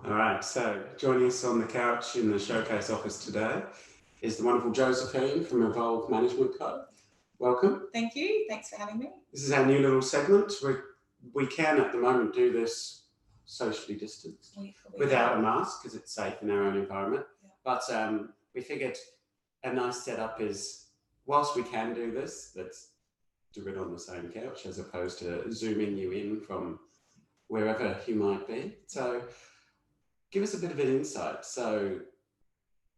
All right, so joining us on the couch in the showcase office today is the wonderful Josephine from Evolve MGMT Co. Welcome. Thank you. Thanks for having me. This is our new little segment. We can at the moment do this socially distanced without a mask because it's safe in our own environment. Yeah. But we figured a nice setup is, whilst we can do this, let's do it on the same couch as opposed to zooming you in from wherever you might be. So give us a bit of an insight. So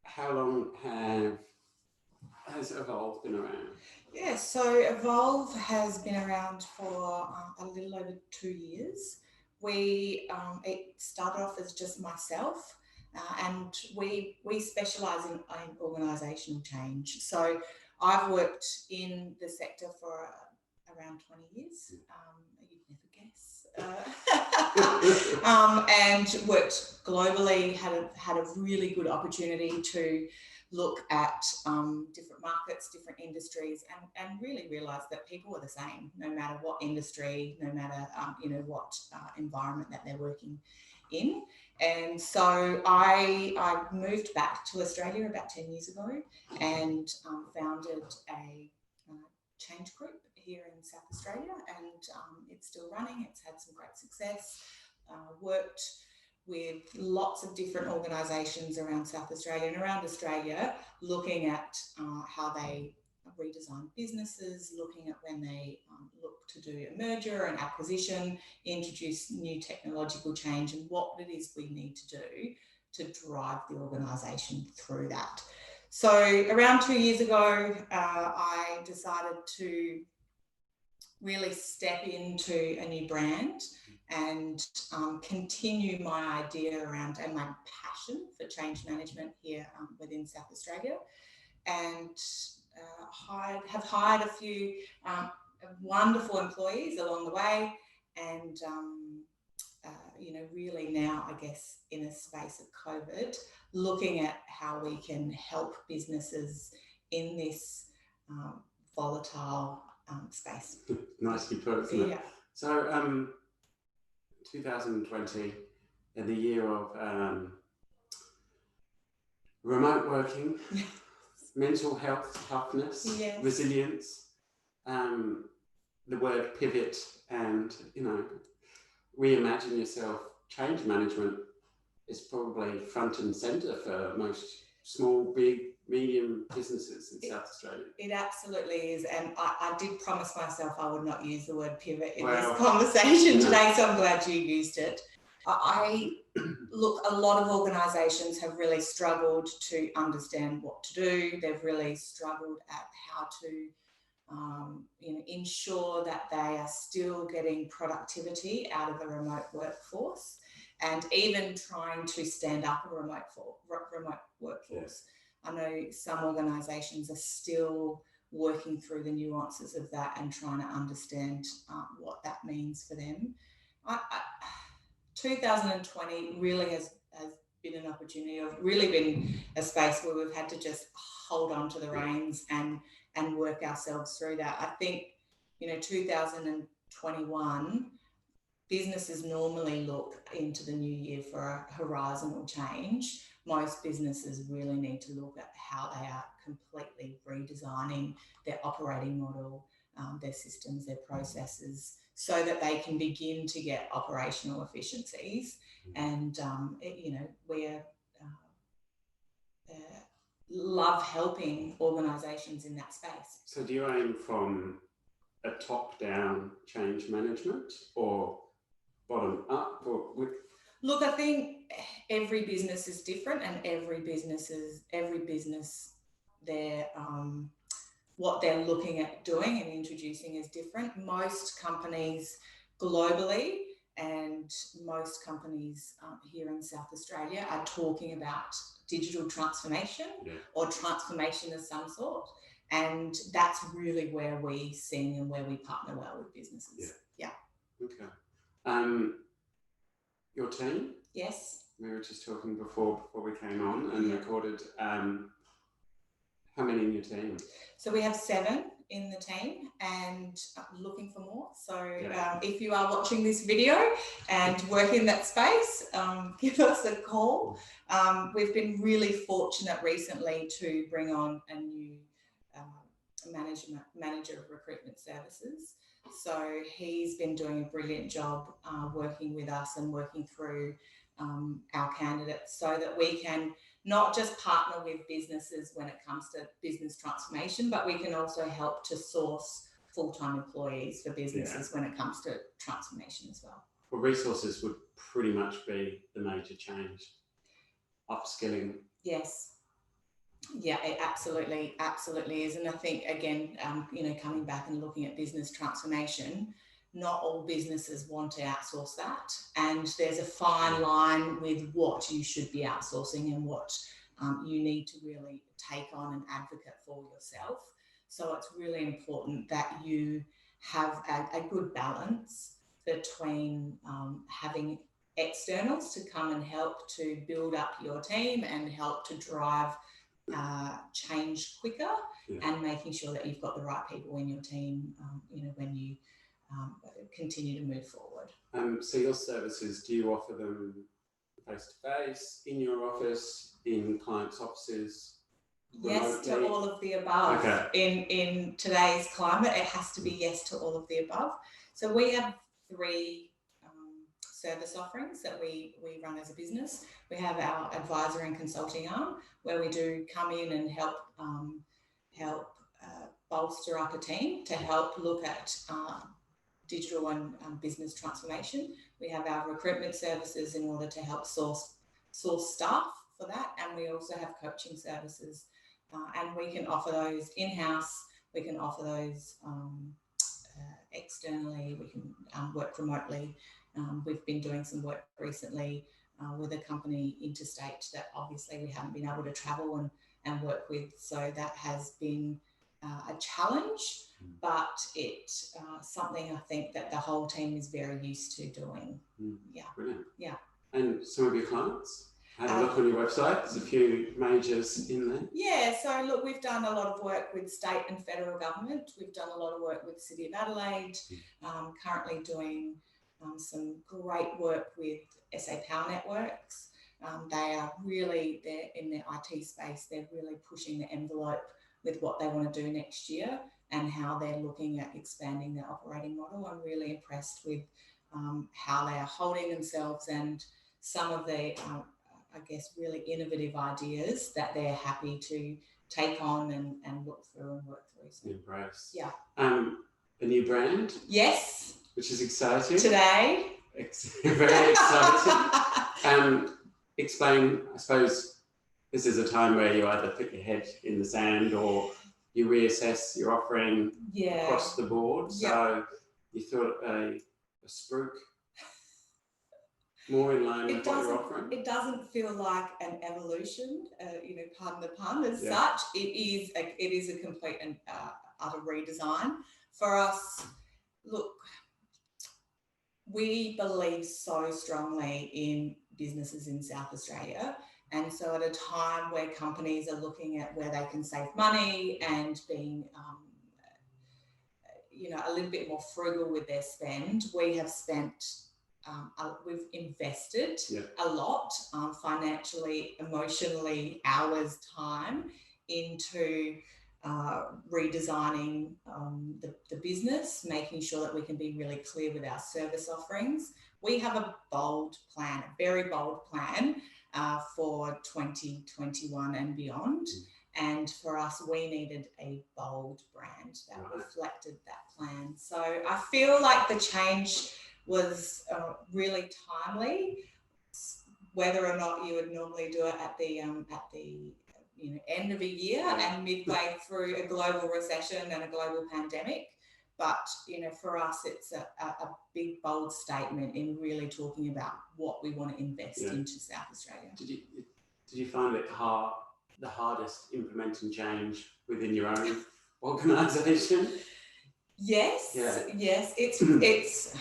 how long has Evolve been around? Yeah, so Evolve has been around for a little over 2 years. It started off as just myself, and we specialise in organisational change. So I've worked in the sector for around 20 years. You'd never guess. And worked globally, had a really good opportunity to look at different markets, different industries, and really realised that people are the same, no matter what industry, no matter what environment that they're working in. And so I moved back to Australia about 10 years ago and founded a change group here in South Australia, and it's still running. It's had some great success. Worked with lots of different organisations around South Australia and around Australia, looking at how they redesign businesses, looking at when they look to do a merger and acquisition, introduce new technological change, and what it is we need to do to drive the organisation through that. So around 2 years ago, I decided to really step into a new brand and continue my idea around and my passion for change management here within South Australia, and have hired a few wonderful employees along the way, and really now, I guess, in a space of COVID, looking at how we can help businesses in this volatile space. Nicely put, isn't it? Yeah. So 2020, in the year of remote working, mental health, toughness, yes, resilience, the word pivot, and reimagine yourself. Change management is probably front and centre for most small, big, medium businesses in South Australia. It absolutely is, and I did promise myself I would not use the word pivot in this conversation today, so I'm glad you used it. Look, a lot of organisations have really struggled to understand what to do. They've really struggled at how to ensure that they are still getting productivity out of a remote workforce, and even trying to stand up a remote workforce. Yeah. I know some organisations are still working through the nuances of that and trying to understand what that means for them. 2020 really has been an opportunity, of really been a space where we've had to just hold on to the reins and work ourselves through that. I think, 2021, businesses normally look into the new year for a horizontal change. Most businesses really need to look at how they are completely redesigning their operating model, their systems, their processes, so that they can begin to get operational efficiencies. And, we're love helping organisations in that space. So do you aim from a top-down change management or bottom-up? Look, I think every business is different, and every business, what they're looking at doing and introducing is different. Most companies globally and most companies here in South Australia are talking about digital transformation or transformation of some sort. And that's really where we sing and where we partner well with businesses. Yeah. Okay. Your team? Yes. We were just talking before we came on and recorded. How How many in your team? So we have 7 in the team and looking for more. So if you are watching this video and work in that space, give us a call. We've been really fortunate recently to bring on a new manager of recruitment services. So he's been doing a brilliant job working with us and working through our candidates so that we can not just partner with businesses when it comes to business transformation, but we can also help to source full-time employees for businesses when it comes to transformation as well. Well, resources would pretty much be the major change. Upskilling. Yes. Yeah, it absolutely is. And I think, again, coming back and looking at business transformation, not all businesses want to outsource that. And there's a fine line with what you should be outsourcing and what you need to really take on and advocate for yourself. So it's really important that you have a good balance between having externals to come and help to build up your team and help to drive change quicker, and making sure that you've got the right people in your team, when you continue to move forward. So your services, do you offer them face-to-face, in your office, in clients' offices? Yes to all of the above. Okay. In today's climate, it has to be yes to all of the above. So we have 3 service offerings that we run as a business. We have our advisor and consulting arm, where we do come in and help bolster up a team to help look at digital and business transformation. We have our recruitment services in order to help source staff for that, and we also have coaching services, and we can offer those in-house. We can offer those externally. We can work remotely. We've been doing some work recently with a company interstate that obviously we haven't been able to travel and work with. So that has been a challenge, but it's something I think that the whole team is very used to doing. Yeah. Brilliant. Yeah. And some of your clients? I had a look on your website. There's a few majors in there. Yeah, so look, we've done a lot of work with state and federal government. We've done a lot of work with the City of Adelaide, currently doing some great work with SA Power Networks. They are really, they're in their IT space, they're really pushing the envelope with what they want to do next year and how they're looking at expanding their operating model. I'm really impressed with how they are holding themselves and some of the, really innovative ideas that they're happy to take on and look through and work through. So, embrace. Yeah. A new brand? Yes. Which is exciting. Today. Very exciting. Explain, I suppose, this is a time where you either put your head in the sand or you reassess your offering across the board. So you thought a spruik more in line with what you're offering? It doesn't feel like an evolution, pardon the pun as such. It is a complete and utter redesign. For us, look, we believe so strongly in businesses in South Australia. And so at a time where companies are looking at where they can save money and being, a little bit more frugal with their spend, we have we've invested a lot financially, emotionally, hours, time into redesigning the business, making sure that we can be really clear with our service offerings. We have a bold plan, a very bold plan for 2021 and beyond. And for us, we needed a bold brand that reflected that plan. So I feel like the change was really timely. Whether or not you would normally do it at the end of a year and midway through a global recession and a global pandemic. But, for us, it's a big, bold statement in really talking about what we want to invest into South Australia. Did you find it the hardest implementing change within your own organisation? Yes, yes. It's.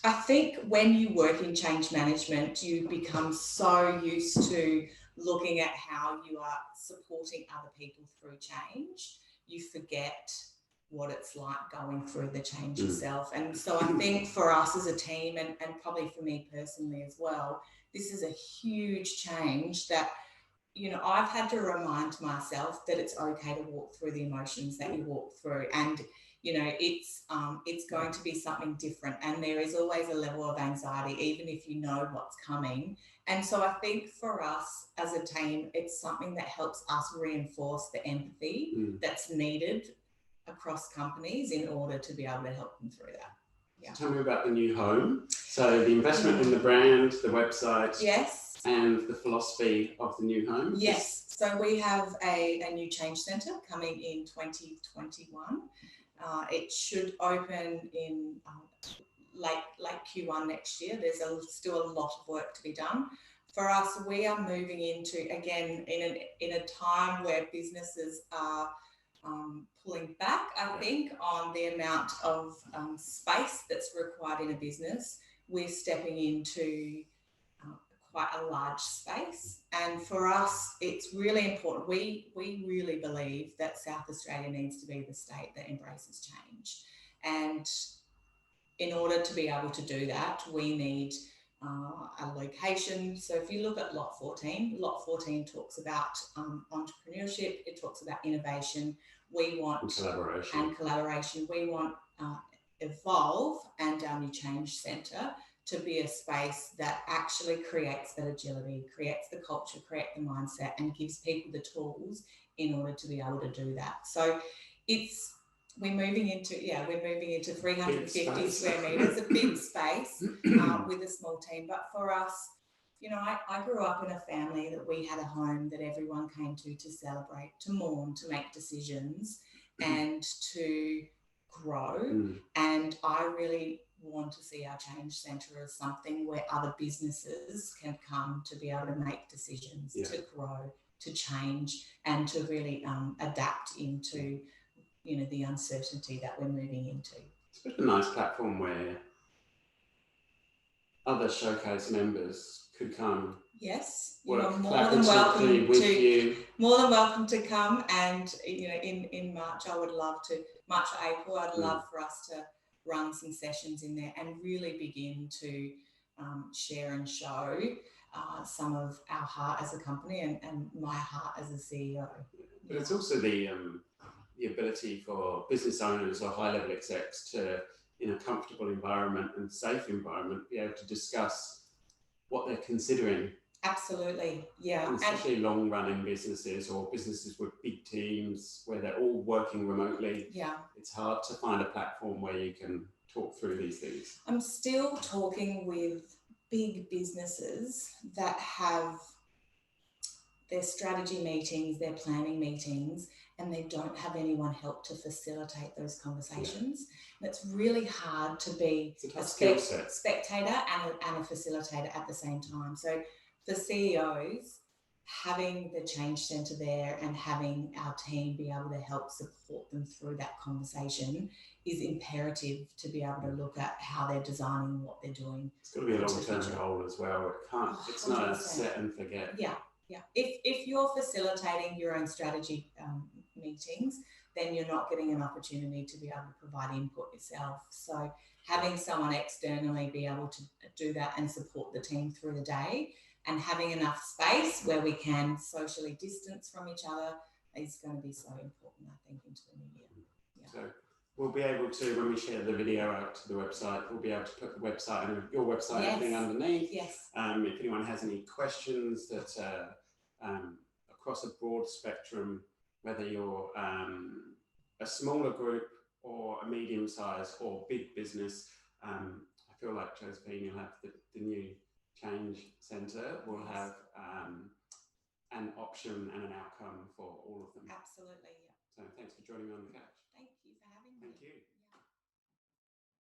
I think when you work in change management, you become so used to looking at how you are supporting other people through change, you forget what it's like going through the change yourself. And so I think for us as a team, and probably for me personally as well, this is a huge change that, you know, I've had to remind myself that it's okay to walk through the emotions that you walk through, and you know, it's going to be something different, and there is always a level of anxiety, even if you know what's coming. And so I think for us as a team, it's something that helps us reinforce the empathy that's needed across companies in order to be able to help them through that. Yeah. So tell me about the new home. So the investment in the brand, the website. Yes. And the philosophy of the new home. Yes. So we have a new change centre coming in 2021. It should open in late Q1 next year. There's still a lot of work to be done. For us, we are moving into, again, in a time where businesses are pulling back, I think, on the amount of space that's required in a business. We're stepping into quite a large space, and for us it's really important. We really believe that South Australia needs to be the state that embraces change, and in order to be able to do that we need a location. So if you look at lot 14 talks about entrepreneurship, it talks about innovation, we want collaboration. We want Evolve and our new change centre to be a space that actually creates that agility, creates the culture, creates the mindset, and gives people the tools in order to be able to do that. So we're moving into 350 square metres, a big space with a small team. But for us, you know, I grew up in a family that we had a home that everyone came to celebrate, to mourn, to make decisions, and to grow. And I really want to see our change centre as something where other businesses can come to be able to make decisions, to grow, to change, and to really adapt into, you know, the uncertainty that we're moving into. It's a nice platform where other showcase members could come. Yes, you are more than welcome to come. And you know, in March, or April, I'd love for us to run some sessions in there and really begin to share and show some of our heart as a company and my heart as a CEO. But it's also the ability for business owners or high-level execs to, in a comfortable environment and safe environment, be able to discuss what they're considering. Absolutely, yeah. And especially long-running businesses or businesses with big teams where they're all working remotely. Yeah. It's hard to find a platform where you can talk through these things. I'm still talking with big businesses that have their strategy meetings, their planning meetings, and they don't have anyone help to facilitate those conversations. And it's really hard to be a spectator and a facilitator at the same time. So for CEOs, having the change centre there and having our team be able to help support them through that conversation is imperative to be able to look at how they're designing what they're doing. It's got to be a long-term goal as well. It's not a set and forget. Yeah. If you're facilitating your own strategy meetings, then you're not getting an opportunity to be able to provide input yourself. So having someone externally be able to do that and support the team through the day, and having enough space where we can socially distance from each other is going to be so important, I think, into the new year. Yeah. So we'll be able to, when we share the video out to the website, we'll be able to put the website and your website and everything underneath. Yes. If anyone has any questions that across a broad spectrum, whether you're a smaller group or a medium size or big business, I feel like, Josephine, you'll have the new Change Centre will have an option and an outcome for all of them. Absolutely, yeah. So thanks for joining me on the couch. Thank you for having me. Thank you.